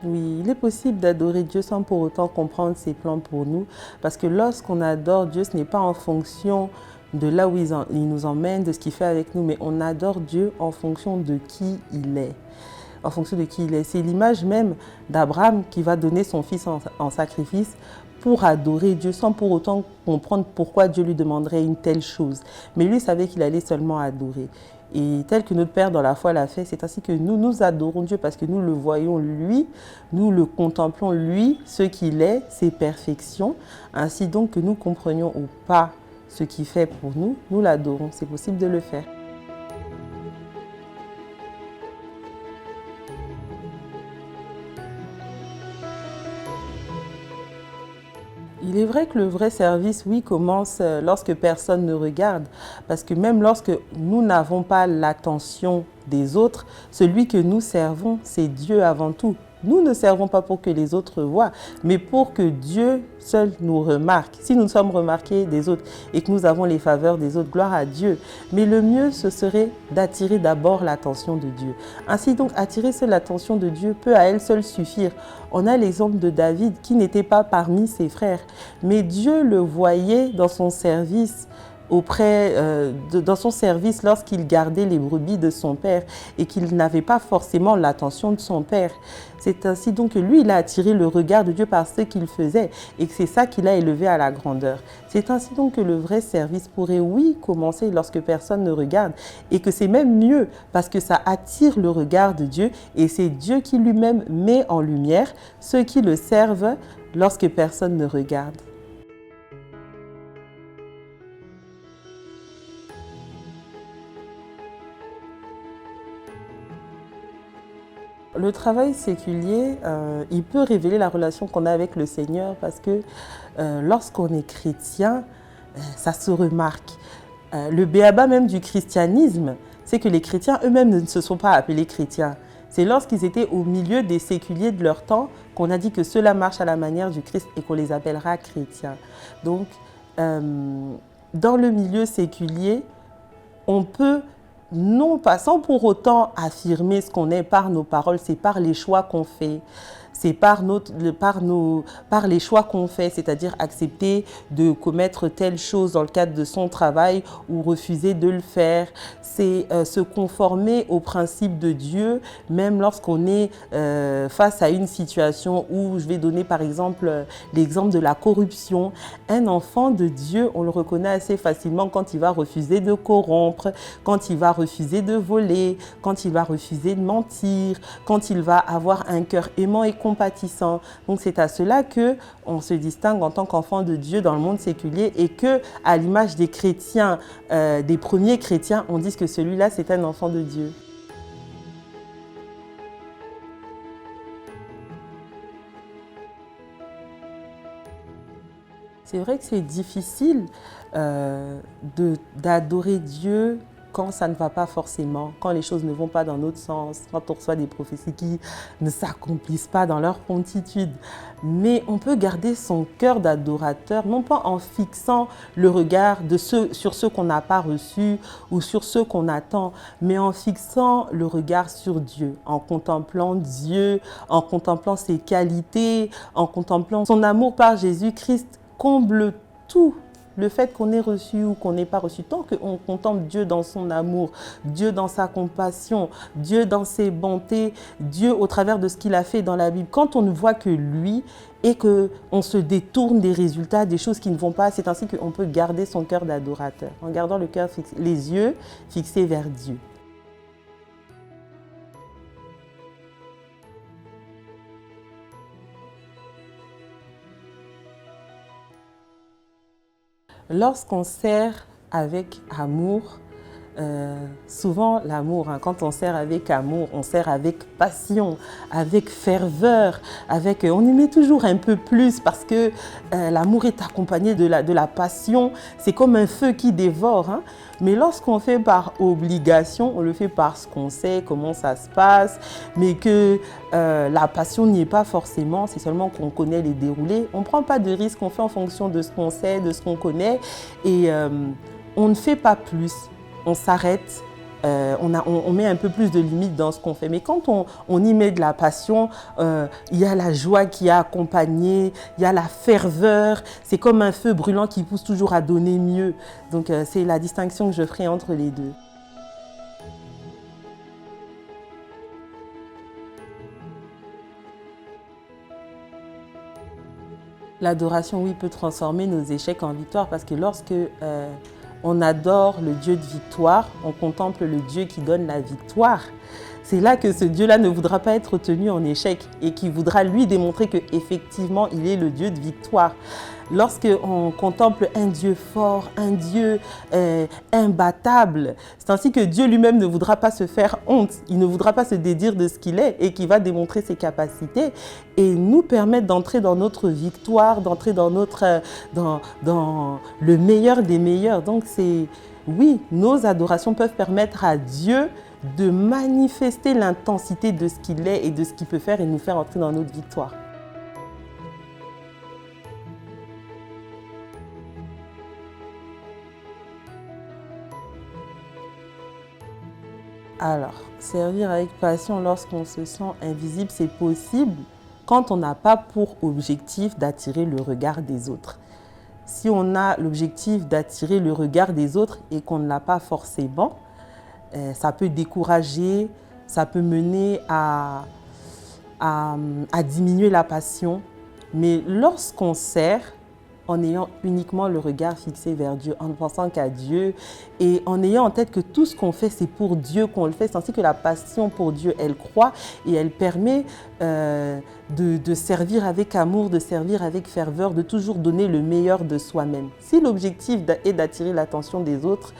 Oui, il est possible d'adorer Dieu sans pour autant comprendre ses plans pour nous, parce que lorsqu'on adore Dieu, ce n'est pas en fonction de là où il nous emmène, de ce qu'il fait avec nous, mais on adore Dieu en fonction de qui il est. En fonction de qui il est. C'est l'image même d'Abraham qui va donner son fils en sacrifice pour adorer Dieu sans pour autant comprendre pourquoi Dieu lui demanderait une telle chose. Mais lui savait qu'il allait seulement adorer. Et tel que notre Père dans la foi l'a fait, c'est ainsi que nous adorons Dieu parce que nous le voyons lui, nous le contemplons lui, ce qu'il est, ses perfections. Ainsi donc que nous comprenions ou pas ce qu'il fait pour nous, nous l'adorons. C'est possible de le faire. Il est vrai que le vrai service, oui, commence lorsque personne ne regarde. Parce que même lorsque nous n'avons pas l'attention des autres, celui que nous servons, c'est Dieu avant tout. Nous ne servons pas pour que les autres voient, mais pour que Dieu seul nous remarque. Si nous sommes remarqués des autres et que nous avons les faveurs des autres, gloire à Dieu. Mais le mieux, ce serait d'attirer d'abord l'attention de Dieu. Ainsi donc, attirer seule l'attention de Dieu peut à elle seule suffire. On a l'exemple de David qui n'était pas parmi ses frères, mais Dieu le voyait dans son service dans son service lorsqu'il gardait les brebis de son père et qu'il n'avait pas forcément l'attention de son père. C'est ainsi donc que lui, il a attiré le regard de Dieu par ce qu'il faisait et que c'est ça qui l'a élevé à la grandeur. C'est ainsi donc que le vrai service pourrait, oui, commencer lorsque personne ne regarde et que c'est même mieux parce que ça attire le regard de Dieu et c'est Dieu qui lui-même met en lumière ceux qui le servent lorsque personne ne regarde. Le travail séculier, il peut révéler la relation qu'on a avec le Seigneur parce que lorsqu'on est chrétien, ça se remarque. Le béaba même du christianisme, c'est que les chrétiens eux-mêmes ne se sont pas appelés chrétiens. C'est lorsqu'ils étaient au milieu des séculiers de leur temps qu'on a dit que ceux-là marchent à la manière du Christ et qu'on les appellera chrétiens. Donc, dans le milieu séculier, on peut, non pas sans pour autant affirmer ce qu'on est par nos paroles, c'est par les choix qu'on fait. C'est par les choix qu'on fait, c'est-à-dire accepter de commettre telle chose dans le cadre de son travail ou refuser de le faire. C'est se conformer aux principes de Dieu, même lorsqu'on est face à une situation où, je vais donner par exemple l'exemple de la corruption. Un enfant de Dieu, on le reconnaît assez facilement quand il va refuser de corrompre, quand il va refuser de voler, quand il va refuser de mentir, quand il va avoir un cœur aimant et compatissant. Donc c'est à cela que on se distingue en tant qu'enfant de Dieu dans le monde séculier et que, à l'image des chrétiens, des premiers chrétiens, on dit que celui-là c'est un enfant de Dieu. C'est vrai que c'est difficile d'adorer Dieu quand ça ne va pas forcément, quand les choses ne vont pas dans notre sens, quand on reçoit des prophéties qui ne s'accomplissent pas dans leur promptitude. Mais on peut garder son cœur d'adorateur, non pas en fixant le regard sur ceux qu'on n'a pas reçus ou sur ceux qu'on attend, mais en fixant le regard sur Dieu, en contemplant Dieu, en contemplant ses qualités, en contemplant son amour par Jésus-Christ comble tout. Le fait qu'on ait reçu ou qu'on n'ait pas reçu, tant qu'on contemple Dieu dans son amour, Dieu dans sa compassion, Dieu dans ses bontés, Dieu au travers de ce qu'il a fait dans la Bible, quand on ne voit que lui et qu'on se détourne des résultats, des choses qui ne vont pas, c'est ainsi qu'on peut garder son cœur d'adorateur, en gardant le cœur fixé, les yeux fixés vers Dieu. Lorsqu'on sert avec amour, Souvent l'amour, hein, quand on sert avec amour, on sert avec passion, avec ferveur, on y met toujours un peu plus parce que l'amour est accompagné de la passion. C'est comme un feu qui dévore, hein. Mais lorsqu'on fait par obligation, on le fait parce qu'on sait comment ça se passe, mais que la passion n'y est pas forcément, c'est seulement qu'on connaît les déroulés. On ne prend pas de risques, on fait en fonction de ce qu'on sait, de ce qu'on connaît, et on ne fait pas plus. On s'arrête, on met un peu plus de limites dans ce qu'on fait. Mais quand on y met de la passion, il y a la joie qui a accompagné, il y a la ferveur. C'est comme un feu brûlant qui pousse toujours à donner mieux. Donc c'est la distinction que je ferai entre les deux. L'adoration, oui, peut transformer nos échecs en victoire parce que lorsque on adore le Dieu de victoire, on contemple le Dieu qui donne la victoire. C'est là que ce Dieu-là ne voudra pas être tenu en échec et qui voudra lui démontrer qu'effectivement, il est le Dieu de victoire. Lorsqu'on contemple un Dieu fort, un Dieu imbattable, c'est ainsi que Dieu lui-même ne voudra pas se faire honte, il ne voudra pas se dédire de ce qu'il est et qui va démontrer ses capacités et nous permettre d'entrer dans notre victoire, d'entrer dans le meilleur des meilleurs. Donc oui, nos adorations peuvent permettre à Dieu de manifester l'intensité de ce qu'il est et de ce qu'il peut faire et nous faire entrer dans notre victoire. Alors, servir avec passion lorsqu'on se sent invisible, c'est possible quand on n'a pas pour objectif d'attirer le regard des autres. Si on a l'objectif d'attirer le regard des autres et qu'on ne l'a pas forcément, ça peut décourager, ça peut mener à diminuer la passion. Mais lorsqu'on sert, en ayant uniquement le regard fixé vers Dieu, en ne pensant qu'à Dieu et en ayant en tête que tout ce qu'on fait, c'est pour Dieu qu'on le fait, c'est ainsi que la passion pour Dieu, elle croît et elle permet de servir avec amour, de servir avec ferveur, de toujours donner le meilleur de soi-même. Si l'objectif est d'attirer l'attention des autres,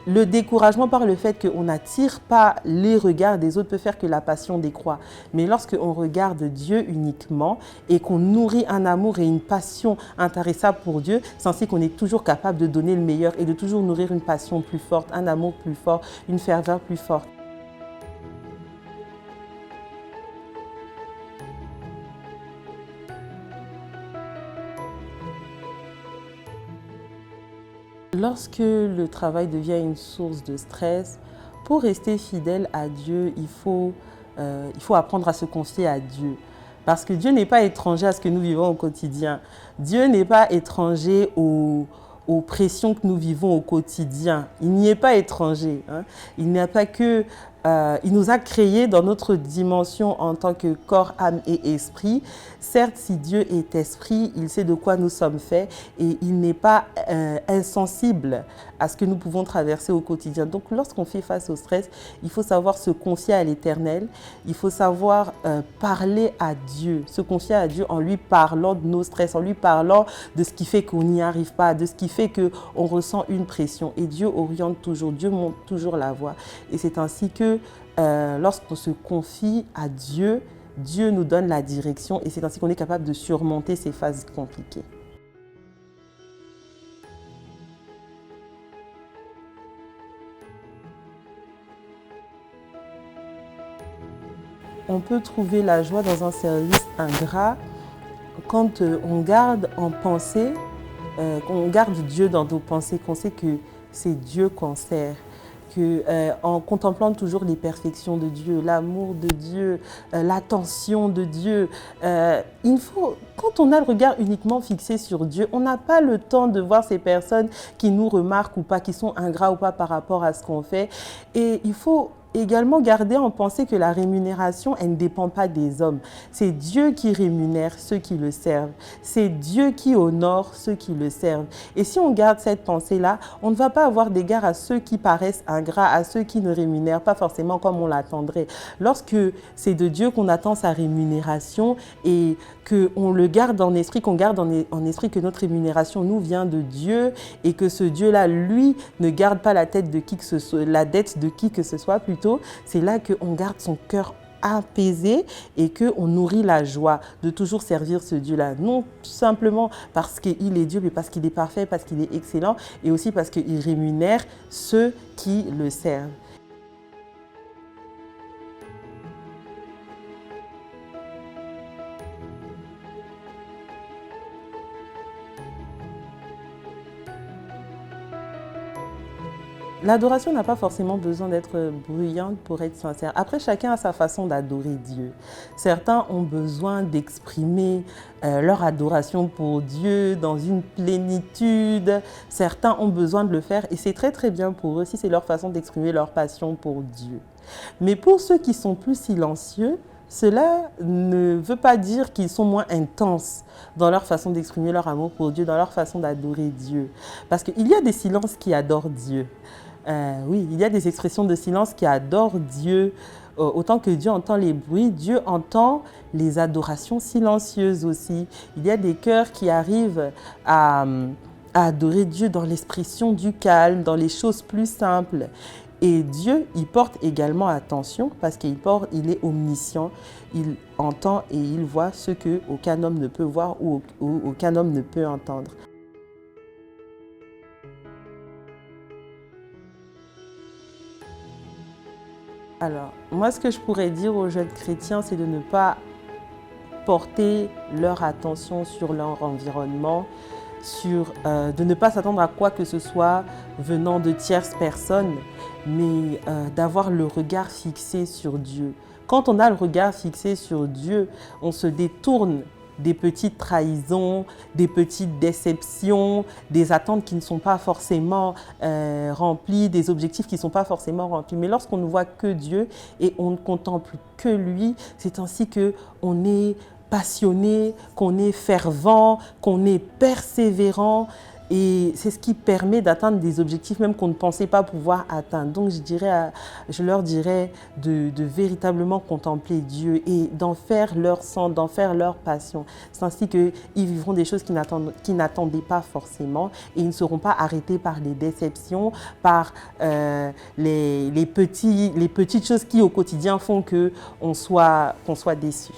le découragement par le fait qu'on n'attire pas les regards des autres peut faire que la passion décroît. Mais lorsqu'on regarde Dieu uniquement et qu'on nourrit un amour et une passion intarissable pour Dieu, c'est ainsi qu'on est toujours capable de donner le meilleur et de toujours nourrir une passion plus forte, un amour plus fort, une ferveur plus forte. Lorsque le travail devient une source de stress, pour rester fidèle à Dieu, il faut apprendre à se confier à Dieu. Parce que Dieu n'est pas étranger à ce que nous vivons au quotidien. Dieu n'est pas étranger aux pressions que nous vivons au quotidien. Il n'y est pas étranger, hein. Il n'y a pas que... il nous a créés dans notre dimension en tant que corps, âme et esprit. Certes, si Dieu est esprit, il sait de quoi nous sommes faits et il n'est pas insensible à ce que nous pouvons traverser au quotidien. Donc, lorsqu'on fait face au stress, il faut savoir se confier à l'Éternel. Il faut savoir parler à Dieu, se confier à Dieu en lui parlant de nos stress, en lui parlant de ce qui fait qu'on n'y arrive pas, de ce qui fait qu'on ressent une pression. Et Dieu oriente toujours, Dieu montre toujours la voie. Et c'est ainsi que lorsqu'on se confie à Dieu, Dieu nous donne la direction et c'est ainsi qu'on est capable de surmonter ces phases compliquées. On peut trouver la joie dans un service ingrat quand on garde en pensée, qu'on garde Dieu dans nos pensées, qu'on sait que c'est Dieu qu'on sert. En contemplant toujours les perfections de Dieu, l'amour de Dieu, l'attention de Dieu, quand on a le regard uniquement fixé sur Dieu, on n'a pas le temps de voir ces personnes qui nous remarquent ou pas, qui sont ingrats ou pas par rapport à ce qu'on fait. Et il faut également garder en pensée que la rémunération, elle ne dépend pas des hommes. C'est Dieu qui rémunère ceux qui le servent. C'est Dieu qui honore ceux qui le servent. Et si on garde cette pensée-là, on ne va pas avoir d'égard à ceux qui paraissent ingrats, à ceux qui ne rémunèrent pas forcément comme on l'attendrait. Lorsque c'est de Dieu qu'on attend sa rémunération et qu'on le garde en esprit, qu'on garde en esprit que notre rémunération nous vient de Dieu et que ce Dieu-là, lui, ne garde pas la tête de qui que ce soit, la dette de qui que ce soit plutôt, c'est là qu'on garde son cœur apaisé et qu'on nourrit la joie de toujours servir ce Dieu-là. Non simplement parce qu'il est Dieu, mais parce qu'il est parfait, parce qu'il est excellent et aussi parce qu'il rémunère ceux qui le servent. L'adoration n'a pas forcément besoin d'être bruyante pour être sincère. Après, chacun a sa façon d'adorer Dieu. Certains ont besoin d'exprimer leur adoration pour Dieu dans une plénitude. Certains ont besoin de le faire et c'est très très bien pour eux si c'est leur façon d'exprimer leur passion pour Dieu. Mais pour ceux qui sont plus silencieux, cela ne veut pas dire qu'ils sont moins intenses dans leur façon d'exprimer leur amour pour Dieu, dans leur façon d'adorer Dieu. Parce qu'il y a des silences qui adorent Dieu. Oui, il y a des expressions de silence qui adorent Dieu. Autant que Dieu entend les bruits, Dieu entend les adorations silencieuses aussi. Il y a des cœurs qui arrivent à adorer Dieu dans l'expression du calme, dans les choses plus simples. Et Dieu, il porte également attention parce qu'il est omniscient. Il entend et il voit ce qu'aucun homme ne peut voir ou aucun homme ne peut entendre. Alors, moi, ce que je pourrais dire aux jeunes chrétiens, c'est de ne pas porter leur attention sur leur environnement, de ne pas s'attendre à quoi que ce soit venant de tierces personnes, mais d'avoir le regard fixé sur Dieu. Quand on a le regard fixé sur Dieu, on se détourne des petites trahisons, des petites déceptions, des attentes qui ne sont pas forcément remplies, des objectifs qui ne sont pas forcément remplis. Mais lorsqu'on ne voit que Dieu et on ne contemple que lui, c'est ainsi qu'on est passionné, qu'on est fervent, qu'on est persévérant. Et c'est ce qui permet d'atteindre des objectifs même qu'on ne pensait pas pouvoir atteindre. Donc je leur dirais de véritablement contempler Dieu et d'en faire leur sang, d'en faire leur passion. C'est ainsi qu'ils vivront des choses qu'ils n'attendaient pas forcément et ils ne seront pas arrêtés par les déceptions, par les petites choses qui au quotidien font qu'on soit déçus.